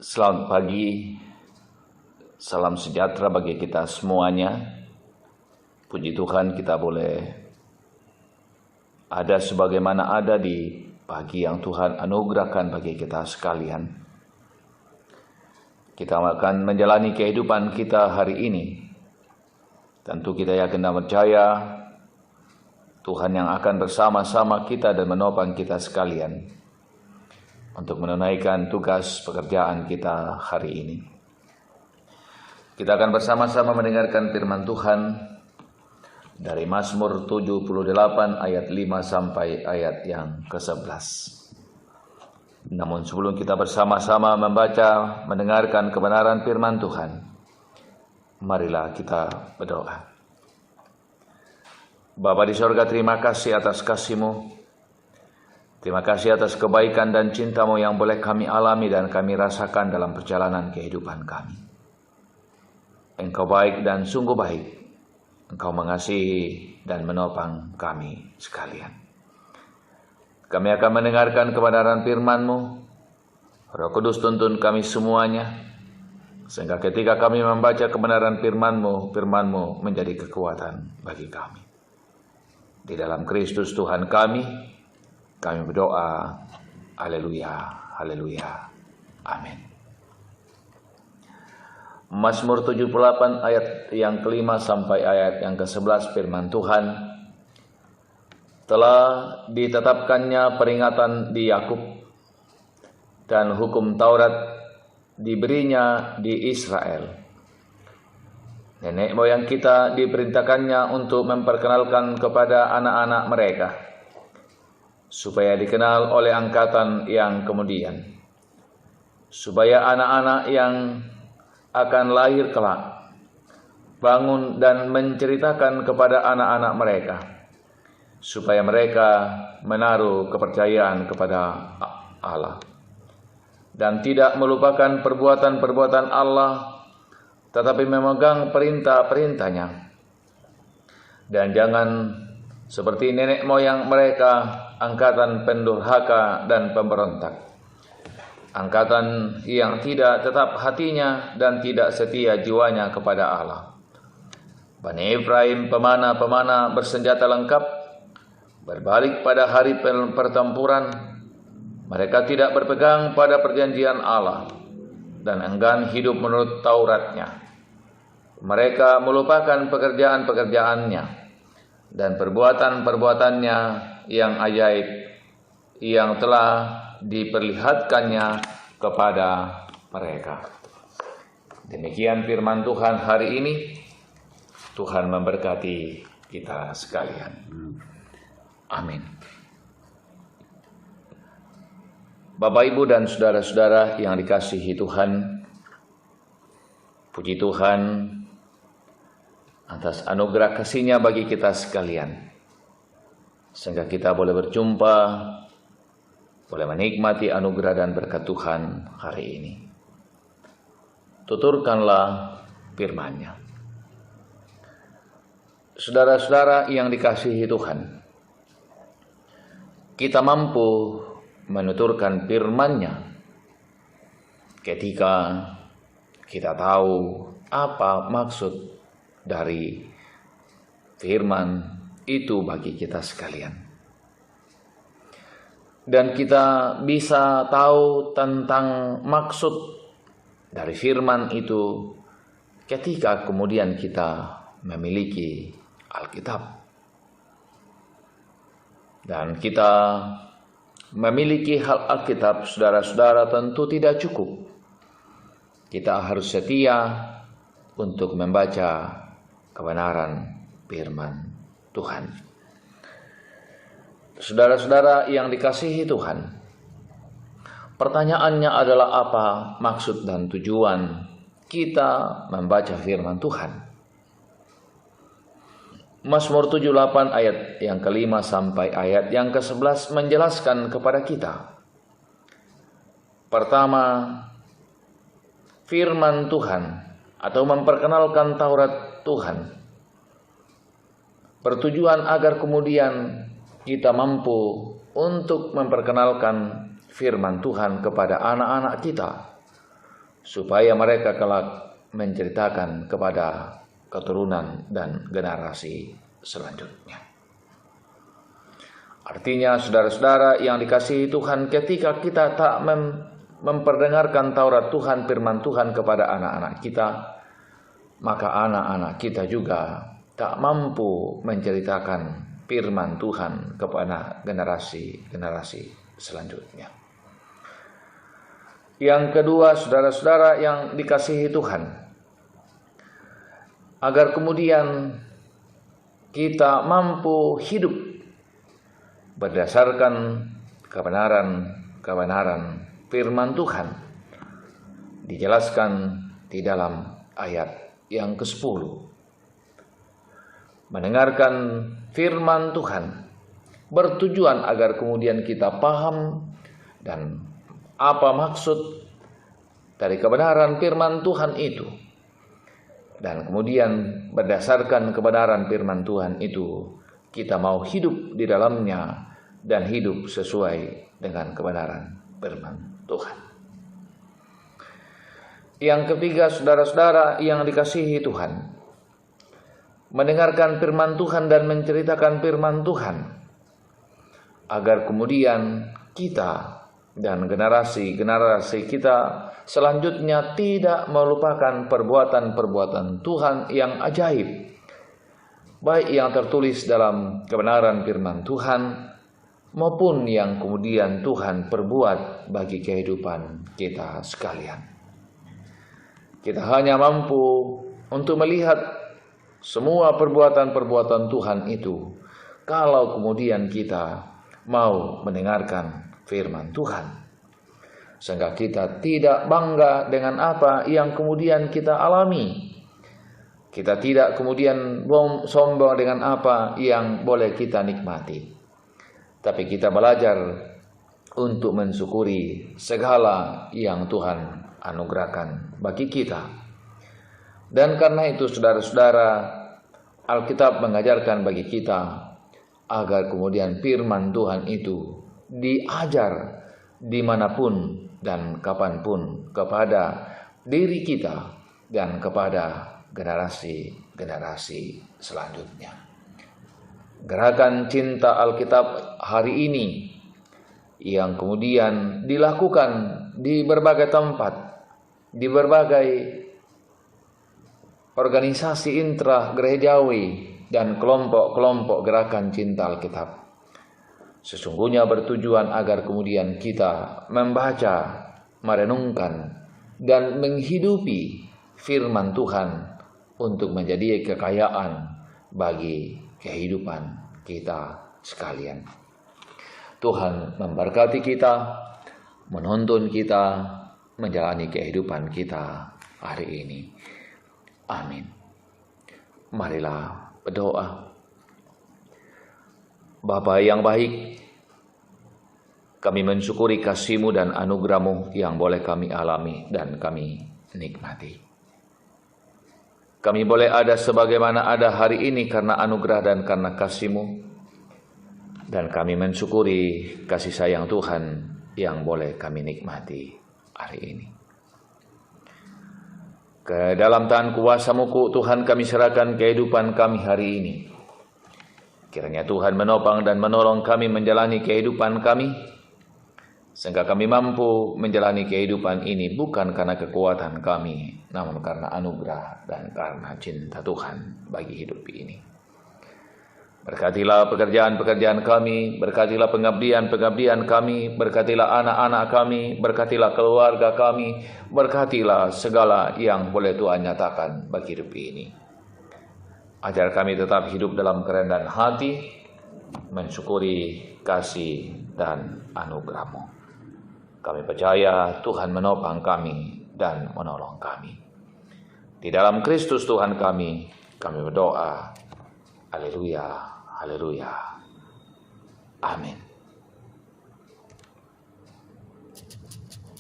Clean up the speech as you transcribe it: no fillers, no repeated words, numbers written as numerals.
Selamat pagi, salam sejahtera bagi kita semuanya. Puji Tuhan kita boleh ada sebagaimana ada di pagi yang Tuhan anugerahkan bagi kita sekalian. Kita akan menjalani kehidupan kita hari ini. Tentu kita yakin dan percaya Tuhan yang akan bersama-sama kita dan menopang kita sekalian untuk menunaikan tugas pekerjaan kita hari ini. Kita akan bersama-sama mendengarkan firman Tuhan dari Mazmur 78 ayat 5 sampai ayat yang ke-11. Namun sebelum kita bersama-sama membaca, mendengarkan kebenaran firman Tuhan, marilah kita berdoa. Bapa di sorga, terima kasih atas kasih-Mu. Terima kasih atas kebaikan dan cinta-Mu yang boleh kami alami dan kami rasakan dalam perjalanan kehidupan kami. Engkau baik dan sungguh baik. Engkau mengasihi dan menopang kami sekalian. Kami akan mendengarkan kebenaran firman-Mu. Roh Kudus tuntun kami semuanya. Sehingga ketika kami membaca kebenaran firman-Mu, firman-Mu menjadi kekuatan bagi kami. Di dalam Kristus Tuhan kami berdoa, haleluya, haleluya, amin. Mazmur 78 ayat yang kelima sampai ayat yang ke-11 firman Tuhan. Telah ditetapkannya peringatan di Yakub dan hukum Taurat diberinya di Israel. Nenek moyang kita diperintahkannya untuk memperkenalkan kepada anak-anak mereka, supaya dikenal oleh angkatan yang kemudian, supaya anak-anak yang akan lahir kelak bangun dan menceritakan kepada anak-anak mereka, supaya mereka menaruh kepercayaan kepada Allah dan tidak melupakan perbuatan-perbuatan Allah, tetapi memegang perintah-perintahnya, dan jangan seperti nenek moyang mereka, angkatan pendurhaka dan pemberontak, angkatan yang tidak tetap hatinya dan tidak setia jiwanya kepada Allah. Bani Efraim pemana-pemana bersenjata lengkap, berbalik pada hari pertempuran. Mereka tidak berpegang pada perjanjian Allah dan enggan hidup menurut Tauratnya. Mereka melupakan pekerjaan-pekerjaannya dan perbuatan-perbuatannya yang ajaib yang telah diperlihatkannya kepada mereka. Demikian firman Tuhan hari ini. Tuhan memberkati kita sekalian. Amin. Bapak, Ibu, dan saudara-saudara yang dikasihi Tuhan, puji Tuhan atas anugerah kasih-Nya bagi kita sekalian, sehingga kita boleh berjumpa, boleh menikmati anugerah dan berkat Tuhan hari ini. Tuturkanlah firman-Nya. Saudara-saudara yang dikasihi Tuhan, kita mampu menuturkan firman-Nya ketika kita tahu apa maksud dari firman itu bagi kita sekalian. Dan kita bisa tahu tentang maksud dari firman itu ketika kemudian kita memiliki Alkitab. Dan kita memiliki Alkitab, saudara-saudara, tentu tidak cukup. Kita harus setia untuk membaca kebenaran firman Tuhan. Saudara-saudara yang dikasihi Tuhan, pertanyaannya adalah apa maksud dan tujuan kita membaca firman Tuhan? Mazmur 78 ayat yang kelima sampai ayat yang ke-11 menjelaskan kepada kita. Pertama, firman Tuhan atau memperkenalkan Taurat Tuhan bertujuan agar kemudian kita mampu untuk memperkenalkan firman Tuhan kepada anak-anak kita, supaya mereka kelak menceritakan kepada keturunan dan generasi selanjutnya. Artinya, saudara-saudara yang dikasihi Tuhan, ketika kita tak memperdengarkan Taurat Tuhan, firman Tuhan kepada anak-anak kita, maka anak-anak kita juga tak mampu menceritakan firman Tuhan kepada generasi-generasi selanjutnya. Yang kedua, saudara-saudara yang dikasihi Tuhan, agar kemudian kita mampu hidup berdasarkan kebenaran firman Tuhan, dijelaskan di dalam ayat yang ke-10. Mendengarkan firman Tuhan bertujuan agar kemudian kita paham dan apa maksud dari kebenaran firman Tuhan itu. Dan kemudian berdasarkan kebenaran firman Tuhan itu, kita mau hidup di dalamnya dan hidup sesuai dengan kebenaran firman Tuhan. Yang ketiga, saudara-saudara yang dikasihi Tuhan, mendengarkan firman Tuhan dan menceritakan firman Tuhan, agar kemudian kita dan generasi-generasi kita selanjutnya tidak melupakan perbuatan-perbuatan Tuhan yang ajaib, baik yang tertulis dalam kebenaran firman Tuhan maupun yang kemudian Tuhan perbuat bagi kehidupan kita sekalian. Kita hanya mampu untuk melihat semua perbuatan-perbuatan Tuhan itu kalau kemudian kita mau mendengarkan firman Tuhan, sehingga kita tidak bangga dengan apa yang kemudian kita alami. Kita tidak kemudian sombong dengan apa yang boleh kita nikmati, tapi kita belajar untuk mensyukuri segala yang Tuhan anugerahkan bagi kita. Dan karena itu, saudara-saudara, Alkitab mengajarkan bagi kita agar kemudian firman Tuhan itu diajar dimanapun dan kapanpun kepada diri kita dan kepada generasi-generasi selanjutnya. Gerakan cinta Alkitab hari ini yang kemudian dilakukan di berbagai tempat, di berbagai organisasi intra-gerejawi dan kelompok-kelompok gerakan cinta Alkitab, sesungguhnya bertujuan agar kemudian kita membaca, merenungkan, dan menghidupi firman Tuhan untuk menjadi kekayaan bagi kehidupan kita sekalian. Tuhan memberkati kita, menuntun kita menjalani kehidupan kita hari ini. Amin. Marilah berdoa. Bapa yang baik, kami mensyukuri kasih-Mu dan anugerah-Mu yang boleh kami alami dan kami nikmati. Kami boleh ada sebagaimana ada hari ini karena anugerah dan karena kasih-Mu. Dan kami mensyukuri kasih sayang Tuhan yang boleh kami nikmati hari ini. Ke dalam tangan kuasa-Mu, Tuhan, kami serahkan kehidupan kami hari ini. Kiranya Tuhan menopang dan menolong kami menjalani kehidupan kami, sehingga kami mampu menjalani kehidupan ini bukan karena kekuatan kami, namun karena anugerah dan karena cinta Tuhan bagi hidup ini. Berkatilah pekerjaan-pekerjaan kami, berkatilah pengabdian-pengabdian kami, berkatilah anak-anak kami, berkatilah keluarga kami, berkatilah segala yang boleh Tuhan nyatakan bagi hidup ini. Ajar kami tetap hidup dalam kerendahan hati, mensyukuri kasih dan anugerah-Mu. Kami percaya Tuhan menopang kami dan menolong kami. Di dalam Kristus Tuhan kami berdoa. Haleluya, haleluya. Amin.